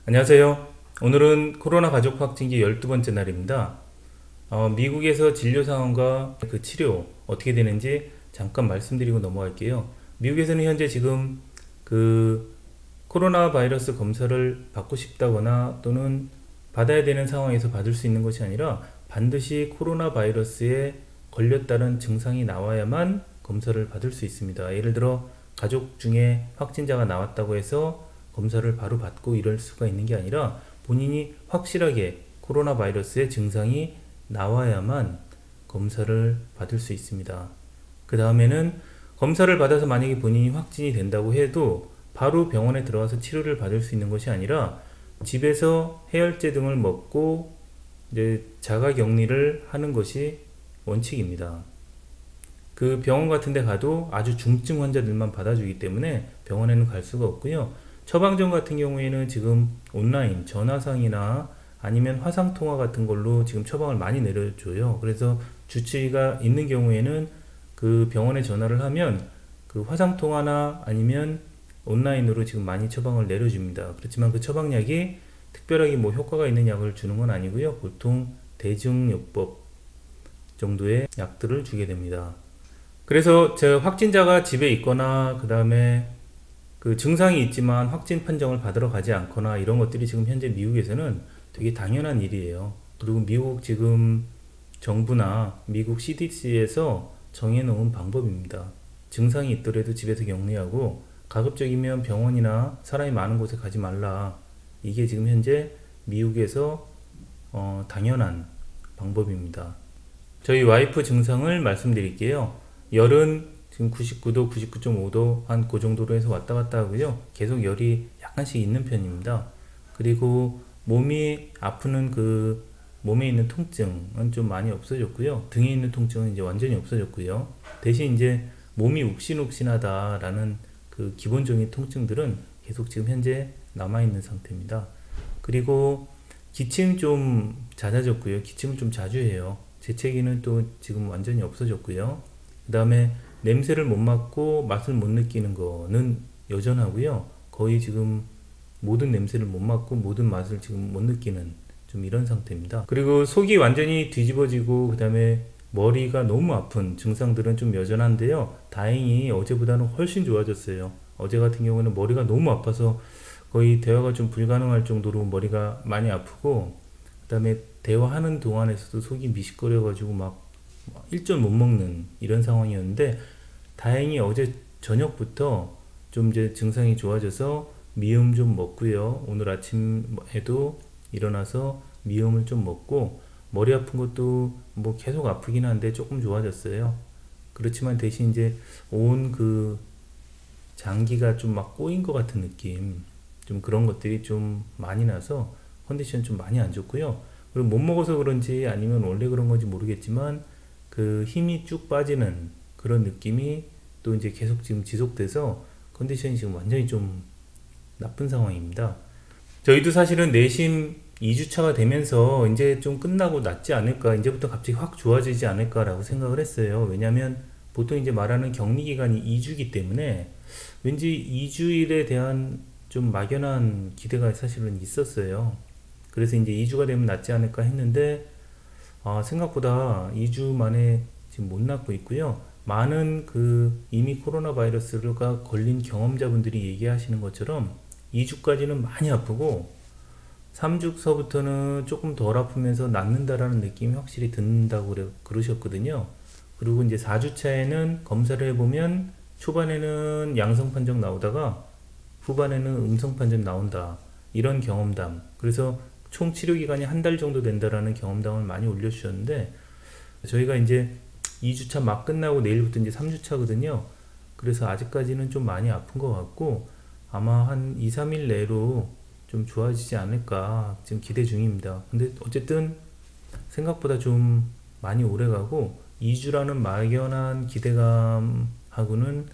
안녕하세요. 오늘은 코로나 가족 확진기 12번째 날입니다. 미국에서 진료 상황과 그 치료 어떻게 되는지 잠깐 말씀드리고 넘어갈게요. 미국에서는 현재 지금 그 코로나 바이러스 검사를 받고 싶다거나 또는 받아야 되는 상황에서 받을 수 있는 것이 아니라 반드시 코로나 바이러스에 걸렸다는 증상이 나와야만 검사를 받을 수 있습니다. 예를 들어 가족 중에 확진자가 나왔다고 해서 검사를 바로 받고 이럴 수가 있는 게 아니라 본인이 확실하게 코로나 바이러스의 증상이 나와야만 검사를 받을 수 있습니다. 그 다음에는 검사를 받아서 만약에 본인이 확진이 된다고 해도 바로 병원에 들어가서 치료를 받을 수 있는 것이 아니라 집에서 해열제 등을 먹고 이제 자가 격리를 하는 것이 원칙입니다. 그 병원 같은 데 가도 아주 중증 환자들만 받아주기 때문에 병원에는 갈 수가 없고요. 처방전 같은 경우에는 지금 온라인, 전화상이나 아니면 화상통화 같은 걸로 지금 처방을 많이 내려줘요. 그래서 주치의가 있는 경우에는 그 병원에 전화를 하면 그 화상통화나 아니면 온라인으로 지금 많이 처방을 내려줍니다. 그렇지만 그 처방약이 특별하게 뭐 효과가 있는 약을 주는 건 아니고요. 보통 대증요법 정도의 약들을 주게 됩니다. 그래서 저 확진자가 집에 있거나 그 다음에 그 증상이 있지만 확진 판정을 받으러 가지 않거나 이런 것들이 지금 현재 미국에서는 되게 당연한 일이에요. 그리고 미국 지금 정부나 미국 CDC에서 정해놓은 방법입니다. 증상이 있더라도 집에서 격리하고 가급적이면 병원이나 사람이 많은 곳에 가지 말라. 이게 지금 현재 미국에서 당연한 방법입니다. 저희 와이프 증상을 말씀드릴게요. 열은 지금 99도, 99.5도 한 그 정도로 해서 왔다 갔다 하고요. 계속 열이 약간씩 있는 편입니다. 그리고 몸이 아프는 그 몸에 있는 통증은 좀 많이 없어졌고요. 등에 있는 통증은 이제 완전히 없어졌고요. 대신 이제 몸이 욱신욱신하다라는 그 기본적인 통증들은 계속 지금 현재 남아있는 상태입니다. 그리고 기침 좀 잦아졌고요. 기침을 좀 자주 해요. 재채기는 또 지금 완전히 없어졌고요. 그 다음에 냄새를 못 맡고 맛을 못 느끼는 거는 여전하고요. 거의 지금 모든 냄새를 못 맡고 모든 맛을 지금 못 느끼는 좀 이런 상태입니다. 그리고 속이 완전히 뒤집어지고 그 다음에 머리가 너무 아픈 증상들은 좀 여전한데요. 다행히 어제보다는 훨씬 좋아졌어요. 어제 같은 경우는 머리가 너무 아파서 거의 대화가 좀 불가능할 정도로 머리가 많이 아프고 그 다음에 대화하는 동안에서도 속이 미식거려 가지고 막 일절 못 먹는 이런 상황이었는데 다행히 어제 저녁부터 좀 이제 증상이 좋아져서 미음 좀 먹고요. 오늘 아침에도 일어나서 미음을 좀 먹고 머리 아픈 것도 뭐 계속 아프긴 한데 조금 좋아졌어요. 그렇지만 대신 이제 온 그 장기가 좀 막 꼬인 것 같은 느낌 좀 그런 것들이 좀 많이 나서 컨디션 좀 많이 안 좋고요. 그리고 못 먹어서 그런지 아니면 원래 그런 건지 모르겠지만 그 힘이 쭉 빠지는 그런 느낌이 또 이제 계속 지금 지속돼서 컨디션이 지금 완전히 좀 나쁜 상황입니다. 저희도 사실은 내심 2주차가 되면서 이제 좀 끝나고 낫지 않을까, 이제부터 갑자기 확 좋아지지 않을까라고 생각을 했어요. 왜냐면 보통 이제 말하는 격리 기간이 2주이기 때문에 왠지 2주일에 대한 좀 막연한 기대가 사실은 있었어요. 그래서 이제 2주가 되면 낫지 않을까 했는데 생각보다 2주 만에 지금 못 낫고 있고요. 많은 그 이미 코로나 바이러스가 걸린 경험자분들이 얘기하시는 것처럼 2주까지는 많이 아프고 3주서부터는 조금 덜 아프면서 낫는다라는 느낌이 확실히 든다고 그러셨거든요. 그리고 이제 4주차에는 검사를 해보면 초반에는 양성 판정 나오다가 후반에는 음성 판정 나온다. 이런 경험담. 그래서 총 치료 기간이 한 달 정도 된다라는 경험담을 많이 올려주셨는데 저희가 이제 2주차 막 끝나고 내일부터 이제 3주차거든요. 그래서 아직까지는 좀 많이 아픈 것 같고 아마 한 2, 3일 내로 좀 좋아지지 않을까 지금 기대 중입니다. 근데 어쨌든 생각보다 좀 많이 오래가고 2주라는 막연한 기대감하고는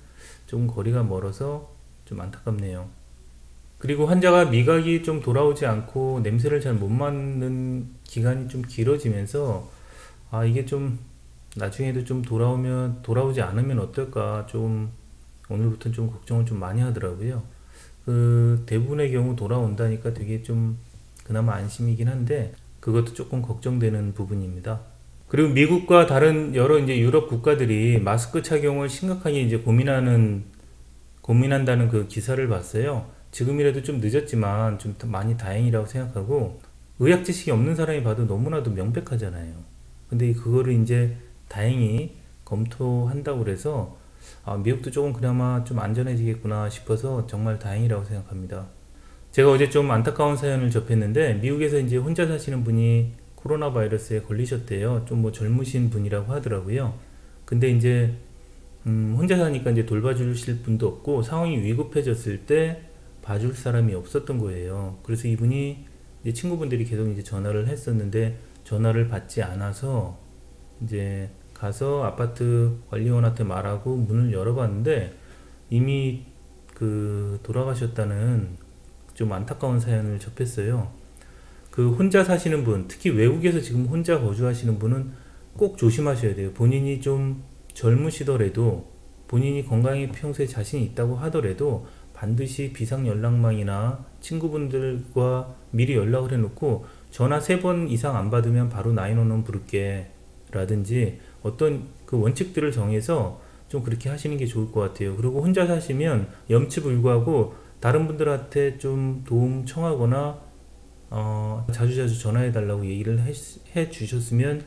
좀 거리가 멀어서 좀 안타깝네요. 그리고 환자가 미각이 좀 돌아오지 않고 냄새를 잘 못 맡는 기간이 좀 길어지면서 이게 좀 나중에도 좀 돌아오지 않으면 어떨까 좀 오늘부터는 좀 걱정을 좀 많이 하더라고요. 그 대부분의 경우 돌아온다니까 되게 좀 그나마 안심이긴 한데 그것도 조금 걱정되는 부분입니다. 그리고 미국과 다른 여러 이제 유럽 국가들이 마스크 착용을 심각하게 이제 고민한다는 그 기사를 봤어요. 지금이라도 좀 늦었지만 좀 많이 다행이라고 생각하고, 의학 지식이 없는 사람이 봐도 너무나도 명백하잖아요. 근데 그거를 이제 다행히 검토한다고 그래서 미국도 조금 그나마 좀 안전해지겠구나 싶어서 정말 다행이라고 생각합니다. 제가 어제 좀 안타까운 사연을 접했는데, 미국에서 이제 혼자 사시는 분이 코로나 바이러스에 걸리셨대요. 좀 뭐 젊으신 분이라고 하더라고요. 근데 이제 혼자 사니까 이제 돌봐주실 분도 없고 상황이 위급해졌을 때 봐줄 사람이 없었던 거예요. 그래서 이분이 이제 친구분들이 계속 이제 전화를 했었는데 전화를 받지 않아서 이제 가서 아파트 관리원한테 말하고 문을 열어봤는데 이미 그 돌아가셨다는 좀 안타까운 사연을 접했어요. 그 혼자 사시는 분, 특히 외국에서 지금 혼자 거주하시는 분은 꼭 조심하셔야 돼요. 본인이 좀 젊으시더라도, 본인이 건강에 평소에 자신이 있다고 하더라도 반드시 비상연락망이나 친구분들과 미리 연락을 해놓고 전화 3번 이상 안 받으면 바로 911 부를게 라든지 어떤 그 원칙들을 정해서 좀 그렇게 하시는 게 좋을 것 같아요. 그리고 혼자 사시면 염치불구하고 다른 분들한테 좀 도움 청하거나 자주자주 전화해 달라고 얘기를 해 주셨으면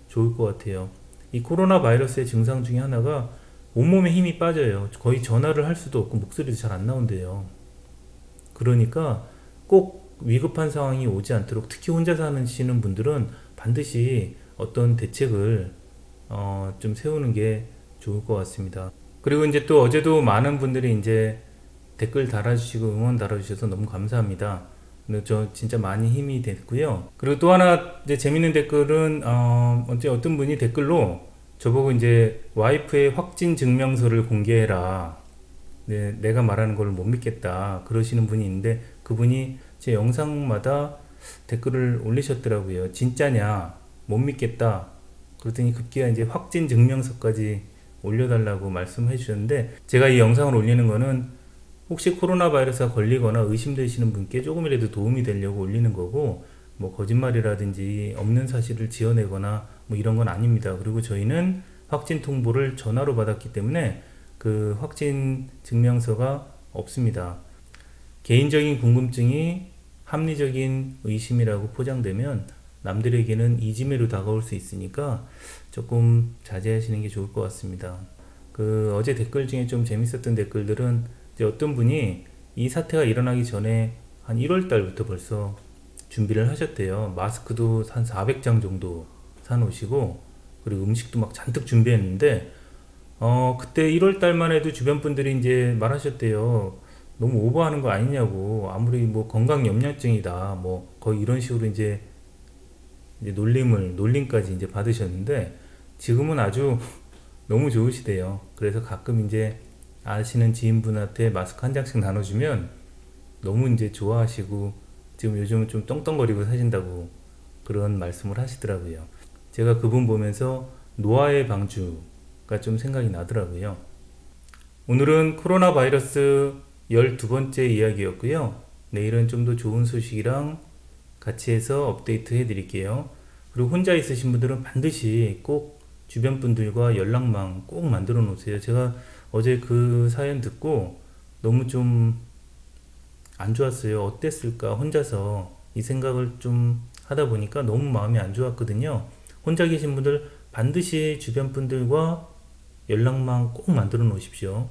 좋을 것 같아요. 이 코로나 바이러스의 증상 중에 하나가 온몸에 힘이 빠져요. 거의 전화를 할 수도 없고 목소리도 잘 안 나온대요. 그러니까 꼭 위급한 상황이 오지 않도록, 특히 혼자 사시는 분들은 반드시 어떤 대책을 좀 세우는 게 좋을 것 같습니다. 그리고 이제 또 어제도 많은 분들이 이제 댓글 달아주시고 응원 달아주셔서 너무 감사합니다. 저 진짜 많이 힘이 됐고요. 그리고 또 하나 이제 재밌는 댓글은 어떤 분이 댓글로 저보고 이제 와이프의 확진 증명서를 공개해라. 네, 내가 말하는 걸 못 믿겠다. 그러시는 분이 있는데 그분이 제 영상마다 댓글을 올리셨더라고요. 진짜냐? 못 믿겠다. 그랬더니 급기야 이제 확진 증명서까지 올려달라고 말씀해 주셨는데, 제가 이 영상을 올리는 거는 혹시 코로나 바이러스가 걸리거나 의심되시는 분께 조금이라도 도움이 되려고 올리는 거고, 뭐 거짓말이라든지 없는 사실을 지어내거나 뭐 이런 건 아닙니다. 그리고 저희는 확진 통보를 전화로 받았기 때문에 그 확진 증명서가 없습니다. 개인적인 궁금증이 합리적인 의심이라고 포장되면 남들에게는 이지매로 다가올 수 있으니까 조금 자제하시는 게 좋을 것 같습니다. 그 어제 댓글 중에 좀 재밌었던 댓글들은 이제 어떤 분이 이 사태가 일어나기 전에 한 1월 달부터 벌써 준비를 하셨대요. 마스크도 한 400장 정도 사놓으시고, 그리고 음식도 막 잔뜩 준비했는데 그때 1월 달만 해도 주변 분들이 이제 말하셨대요. 너무 오버하는 거 아니냐고, 아무리 뭐 건강 염려증이다 뭐 거의 이런 식으로 이제 놀림까지 이제 받으셨는데, 지금은 아주 너무 좋으시대요. 그래서 가끔 이제 아시는 지인분한테 마스크 한 장씩 나눠주면 너무 이제 좋아하시고 지금 요즘은 좀 떵떵거리고 사신다고 그런 말씀을 하시더라고요. 제가 그분 보면서 노아의 방주가 좀 생각이 나더라고요. 오늘은 코로나 바이러스 12번째 이야기였고요. 내일은 좀 더 좋은 소식이랑 같이 해서 업데이트 해드릴게요. 그리고 혼자 있으신 분들은 반드시 꼭 주변 분들과 연락망 꼭 만들어 놓으세요. 제가 어제 그 사연 듣고 너무 좀 안 좋았어요. 어땠을까? 혼자서 이 생각을 좀 하다 보니까 너무 마음이 안 좋았거든요. 혼자 계신 분들 반드시 주변 분들과 연락망 꼭 만들어 놓으십시오.